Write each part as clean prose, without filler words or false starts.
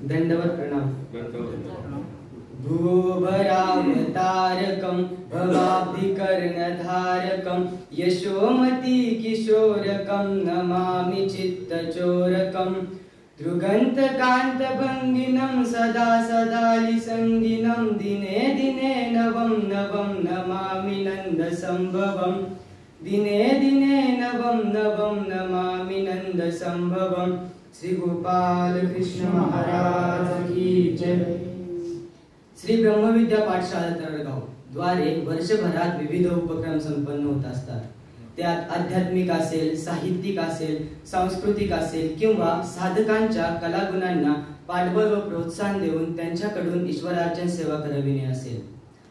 दंडवत प्रणाम। भूभरावतारकं भवाब्धिकर्णधारकं यशोमती किशोरकं नमामि चित्तचोरकं दृगन्तकान्तभङ्गिनं सदा सदालिसङ्गिनं दिने दिने नवं नवं नमामि नन्दसम्भवं दिने दिने नवं नवं नमामि नन्दसम्भवं। श्री गोपाल कृष्ण महाराज की जय। श्री ब्रह्मविद्या पाठशाळा तळगाव द्वारे वर्षभरात विविध उपक्रम संपन्न होत असतात। त्यात आध्यात्मिक असेल, साहित्यिक असेल, सांस्कृतिक असेल किंवा साधकांच्या कलागुणांना पाठबळ व प्रोत्साहन देऊन त्यांच्याकडून ईश्वरार्चन सेवा करविणे असेल,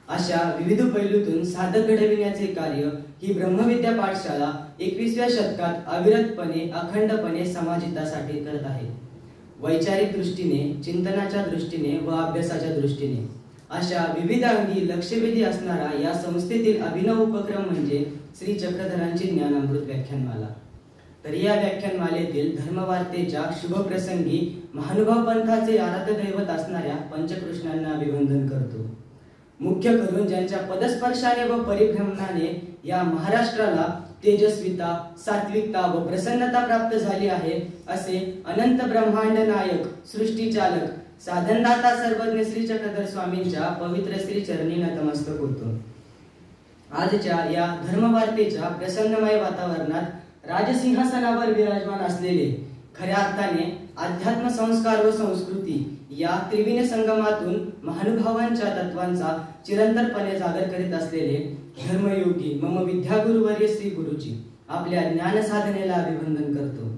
अशा विविध पैलूतून साधक घडविण्याचे कार्य ही ब्रह्मविद्या पाठशाळा 21व्या शतकात अविरतपणे अखंडपणे समाजहितासाठी करत आहे। वैचारिक दृष्टीने, चिंतनाच्या दृष्टीने व अभ्यासाच्या दृष्टीने अशा विविध अंगी लक्षवेधी असणारा या संस्थेतील अभिनव उपक्रम म्हणजे श्री चक्रधरांची ज्ञानामृत व्याख्यानमाला। तर या व्याख्यानमालेतील धर्मवार्तेच्या शुभ प्रसंगी महानुभाव पंथाचे आराध्य दैवत असणाऱ्या पंचकृष्णांना अभिवंदन करतो। मुख्य करून ज्यांच्या पदस्पर्शाने व परिभ्रमणाने या महाराष्ट्राला तेजस्विता, सात्विकता व प्रसन्नता प्राप्त झाली आहे असे अनंत ब्रह्मांड नायक, सृष्टीचालक, साधनदाता सर्वज्ञ श्री चक्रधर स्वामींच्या पवित्र श्री चरणी नतमस्तक होतो। आजच्या या धर्मवार्तेच्या प्रसन्नमय वातावरणात राजसिंहासनावर विराजमान असलेले, खऱ्या अर्थाने अध्यात्म संस्कार व संस्कृती या त्रिविध संगमातून महानुभावांच्या तत्वांचा चिरंतरपणे जागर करीत असलेले धर्मयोगी मम विद्यागुरुवर्य श्री गुरुजी आपल्या ज्ञान साधनेला अभिवंदन करतो।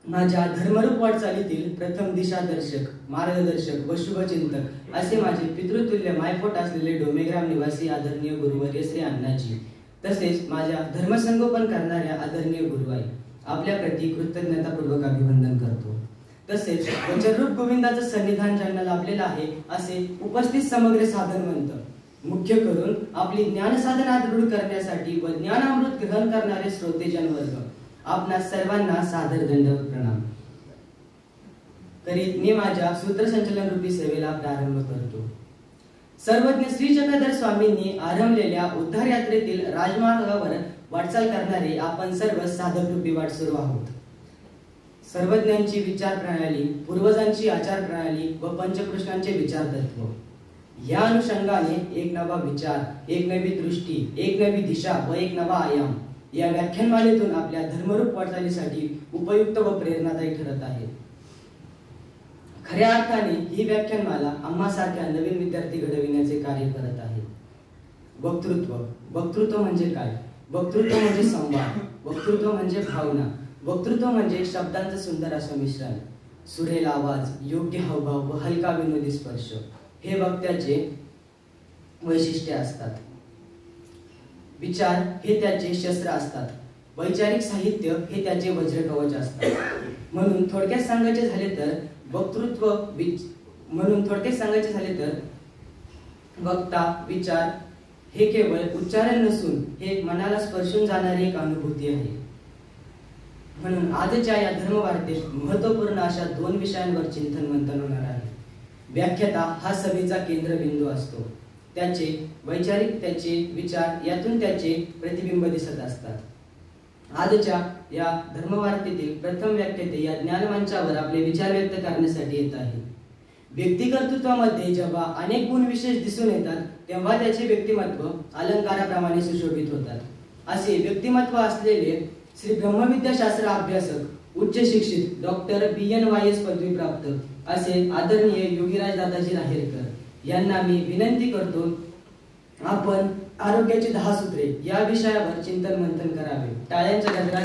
माझ्या धर्मरूप वाटचालीतील प्रथम दिशादर्शक, मार्गदर्शक व शुभचिंतक असे माझे पितृतुल्य मायपोट असलेले डोमेग्राम निवासी आदरणीय गुरुवर्य श्री अण्णाजी, तसेच माझ्या धर्मसंगोपन करणाऱ्या आदरणीय गुरुआई आपल्या प्रती कृतज्ञतापूर्वक अभिवंदन करतो। तसेच वचनरूप गोविंदाचं सन्निधान ज्यांना लाभलेलं आहे असे उपस्थित समग्र साधनवंत, मुख्य करून आपली ज्ञान साधना दृढ करण्यासाठी व ज्ञानामृत ग्रहण करणारे श्रोतेजन वर्ग, आपणा सर्वांना सादर दंडवत प्रणाम करीत मी माझ्या सूत्रसंचलन रूपी सेवेला प्रारंभ करतो। सर्वज्ञ श्री चक्रधर स्वामींनी आरंभलेल्या उद्धार यात्रेतील राजमार्गावर वाटचाल करणारे आपण सर्व साधक रूपी वाटसरू आहोत। सर्वज्ञांची विचार प्रणाली, पूर्वजांची आचार प्रणाली व पंचकृष्णांचे विचार तत्व या अनुषंगाने एक नवा विचार, एक नवी दृष्टी, एक नवी दिशा व एक नवा आयाम या व्याख्यानमालेतून आपल्या धर्मरूप वाटचालीसाठी उपयुक्त व प्रेरणादायी ठरत आहे। खऱ्या अर्थाने ही व्याख्यानमाला आम्हासारख्या नवीन विद्यार्थी घडविण्याचे कार्य करत आहे। वक्तृत्व, वक्तृत्व म्हणजे काय? वक्तृत्व म्हणजे संवाद, वक्तृत्व म्हणजे भावना, वक्तृत्व म्हणजे शब्दांचं सुंदर असं मिश्रण, सुरेल आवाज, योग्य हावभाव व हलका विनोदी स्पर्श हे वक्त्याचे वैशिष्ट्य असतात। विचार हे त्याचे शस्त्र असतात, वैचारिक साहित्य हे त्याचे वज्रकवच असतात। म्हणून थोडक्यात सांगायचे झाले तर वक्ता, विचार हे केवळ उच्चारण नसून हे मनाला स्पर्शून जाणारी एक अनुभूती आहे। म्हणून आजच्या या धर्मवार्तेत महत्त्वपूर्ण अशा 2 विषयांवर चिंतन मंथन होणार आहे। व्याख्याता हा सभेचा केंद्रबिंदू असतो, त्याचे वैचारिक, त्याचे विचार यातून त्याचे प्रतिबिंब दिसत असतात। आजच्या या धर्मवार्तेतील प्रथम व्याख्याते या ज्ञानमंचावर आपले विचार व्यक्त करण्यासाठी येत आहे। व्यक्तिकर्तृत्वामध्ये जेव्हा अनेक गुण विशेष दिसून येतात तेव्हा त्याचे व्यक्तिमत्व अलंकाराप्रमाणे सुशोभित होतात। असे व्यक्तिमत्व असलेले श्री ब्रह्मविद्याशास्त्र अभ्यासक, उच्च शिक्षित डॉक्टर BNYS पदवी प्राप्त असे आदरणीय योगीराज दादाजी लाहेरकर यांना मी विनंती करतो, आपण आरोग्याची 10 सूत्रे या विषयावर चिंतन मंथन करावे। टाळ्यांच्या गजरात